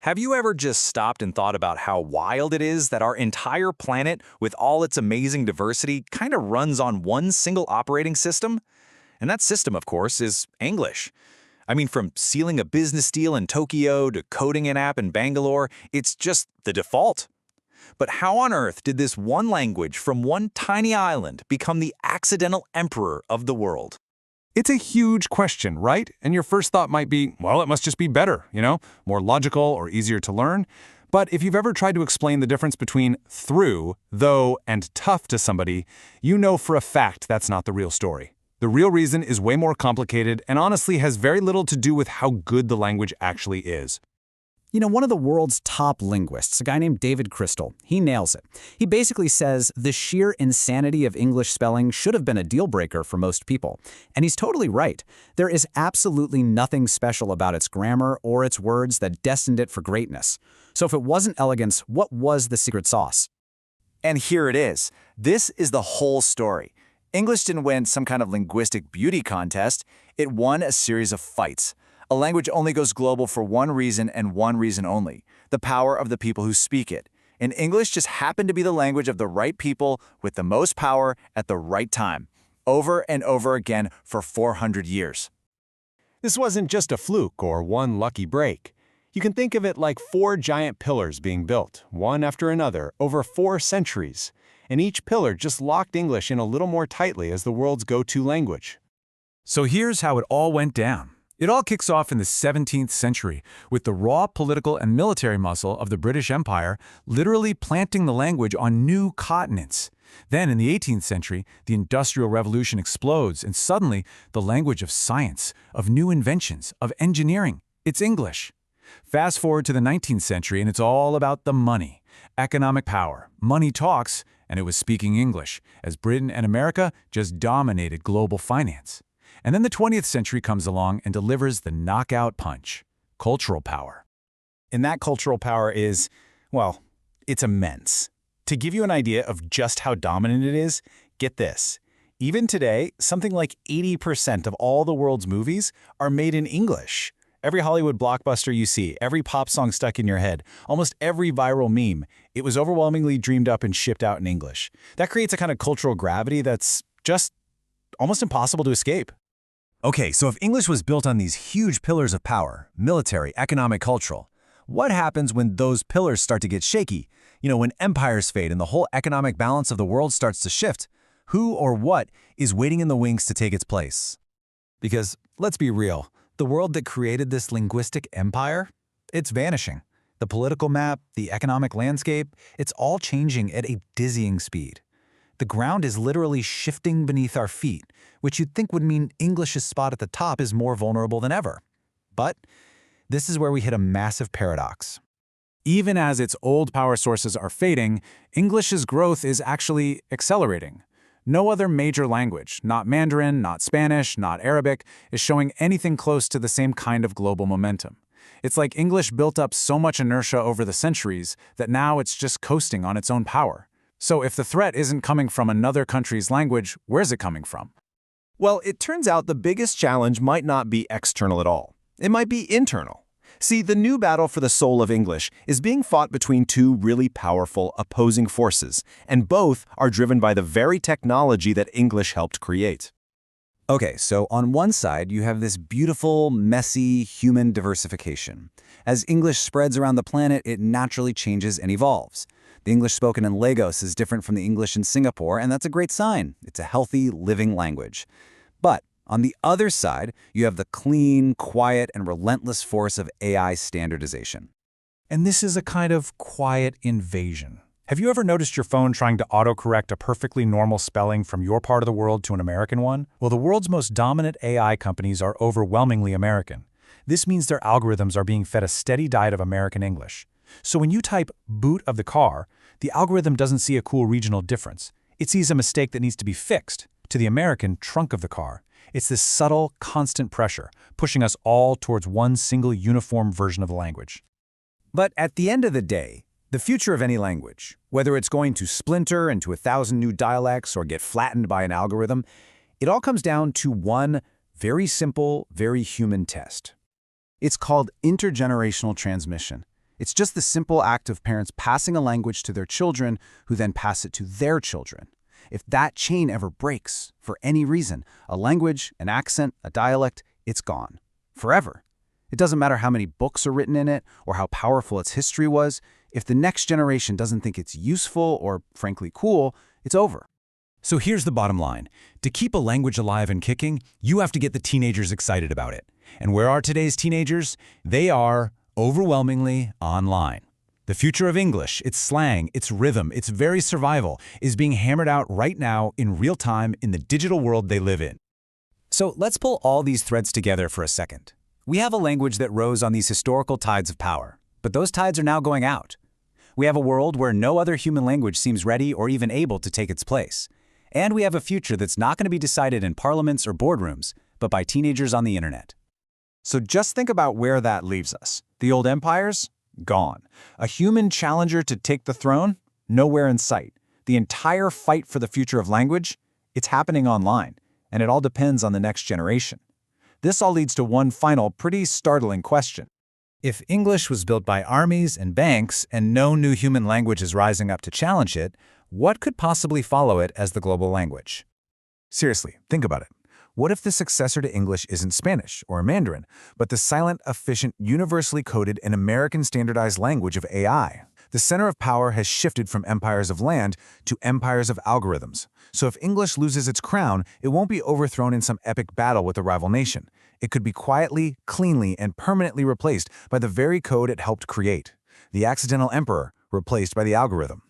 Have you ever just stopped and thought about how wild it is that our entire planet, with all its amazing diversity, kind of runs on one single operating system? And that system, of course, is English. I mean, from sealing a business deal in Tokyo to coding an app in Bangalore, it's just the default. But how on earth did this one language from one tiny island become the accidental emperor of the world? It's a huge question, right? And your first thought might be, well, it must just be better, more logical or easier to learn. But if you've ever tried to explain the difference between through, though, and tough to somebody, you know for a fact that's not the real story. The real reason is way more complicated and honestly has very little to do with how good the language actually is. One of the world's top linguists, a guy named David Crystal, he nails it. He basically says the sheer insanity of English spelling should have been a deal breaker for most people. And he's totally right. There is absolutely nothing special about its grammar or its words that destined it for greatness. So if it wasn't elegance, what was the secret sauce? And here it is. This is the whole story. English didn't win some kind of linguistic beauty contest. It won a series of fights. A language only goes global for one reason and one reason only: the power of the people who speak it. And English just happened to be the language of the right people with the most power at the right time, over and over again for 400 years. This wasn't just a fluke or one lucky break. You can think of it like 4 giant pillars being built, one after another, over 4 centuries. And each pillar just locked English in a little more tightly as the world's go-to language. So here's how it all went down. It all kicks off in the 17th century with the raw political and military muscle of the British Empire literally planting the language on new continents. Then in the 18th century, the Industrial Revolution explodes and suddenly the language of science, of new inventions, of engineering, it's English. Fast forward to the 19th century and it's all about the money, economic power. Money talks, and it was speaking English, as Britain and America just dominated global finance. And then the 20th century comes along and delivers the knockout punch: cultural power. And that cultural power is, well, it's immense. To give you an idea of just how dominant it is, get this. Even today, something like 80% of all the world's movies are made in English. Every Hollywood blockbuster you see, every pop song stuck in your head, almost every viral meme, it was overwhelmingly dreamed up and shipped out in English. That creates a kind of cultural gravity that's just almost impossible to escape. Okay, so if English was built on these huge pillars of power, military, economic, cultural, what happens when those pillars start to get shaky? When empires fade and the whole economic balance of the world starts to shift, who or what is waiting in the wings to take its place? Because, let's be real, the world that created this linguistic empire, it's vanishing. The political map, the economic landscape, it's all changing at a dizzying speed. The ground is literally shifting beneath our feet, which you'd think would mean English's spot at the top is more vulnerable than ever. But this is where we hit a massive paradox. Even as its old power sources are fading, English's growth is actually accelerating. No other major language, not Mandarin, not Spanish, not Arabic, is showing anything close to the same kind of global momentum. It's like English built up so much inertia over the centuries that now it's just coasting on its own power. So if the threat isn't coming from another country's language, where's it coming from? Well, it turns out the biggest challenge might not be external at all. It might be internal. See, the new battle for the soul of English is being fought between 2 really powerful opposing forces, and both are driven by the very technology that English helped create. Okay, so on one side, you have this beautiful, messy human diversification. As English spreads around the planet, it naturally changes and evolves. The English spoken in Lagos is different from the English in Singapore, and that's a great sign. It's a healthy, living language. But on the other side, you have the clean, quiet, and relentless force of AI standardization. And this is a kind of quiet invasion. Have you ever noticed your phone trying to autocorrect a perfectly normal spelling from your part of the world to an American one? Well, the world's most dominant AI companies are overwhelmingly American. This means their algorithms are being fed a steady diet of American English. So when you type boot of the car, the algorithm doesn't see a cool regional difference. It sees a mistake that needs to be fixed. To the American, trunk of the car. It's this subtle, constant pressure, pushing us all towards one single uniform version of the language. But at the end of the day, the future of any language, whether it's going to splinter into 1,000 new dialects or get flattened by an algorithm, it all comes down to one very simple, very human test. It's called intergenerational transmission. It's just the simple act of parents passing a language to their children who then pass it to their children. If that chain ever breaks, for any reason, a language, an accent, a dialect, it's gone. Forever. It doesn't matter how many books are written in it or how powerful its history was. If the next generation doesn't think it's useful or, frankly, cool, it's over. So here's the bottom line. To keep a language alive and kicking, you have to get the teenagers excited about it. And where are today's teenagers? They are overwhelmingly online. The future of English, its slang, its rhythm, its very survival, is being hammered out right now in real time in the digital world they live in. So let's pull all these threads together for a second. We have a language that rose on these historical tides of power, but those tides are now going out. We have a world where no other human language seems ready or even able to take its place. And we have a future that's not going to be decided in parliaments or boardrooms, but by teenagers on the internet. So just think about where that leaves us. The old empires? Gone. A human challenger to take the throne? Nowhere in sight. The entire fight for the future of language? It's happening online, and it all depends on the next generation. This all leads to one final, pretty startling question. If English was built by armies and banks and no new human language is rising up to challenge it, what could possibly follow it as the global language? Seriously, think about it. What if the successor to English isn't Spanish or Mandarin, but the silent, efficient, universally coded and American standardized language of AI? The center of power has shifted from empires of land to empires of algorithms. So if English loses its crown, it won't be overthrown in some epic battle with a rival nation. It could be quietly, cleanly, and permanently replaced by the very code it helped create. The accidental emperor replaced by the algorithm.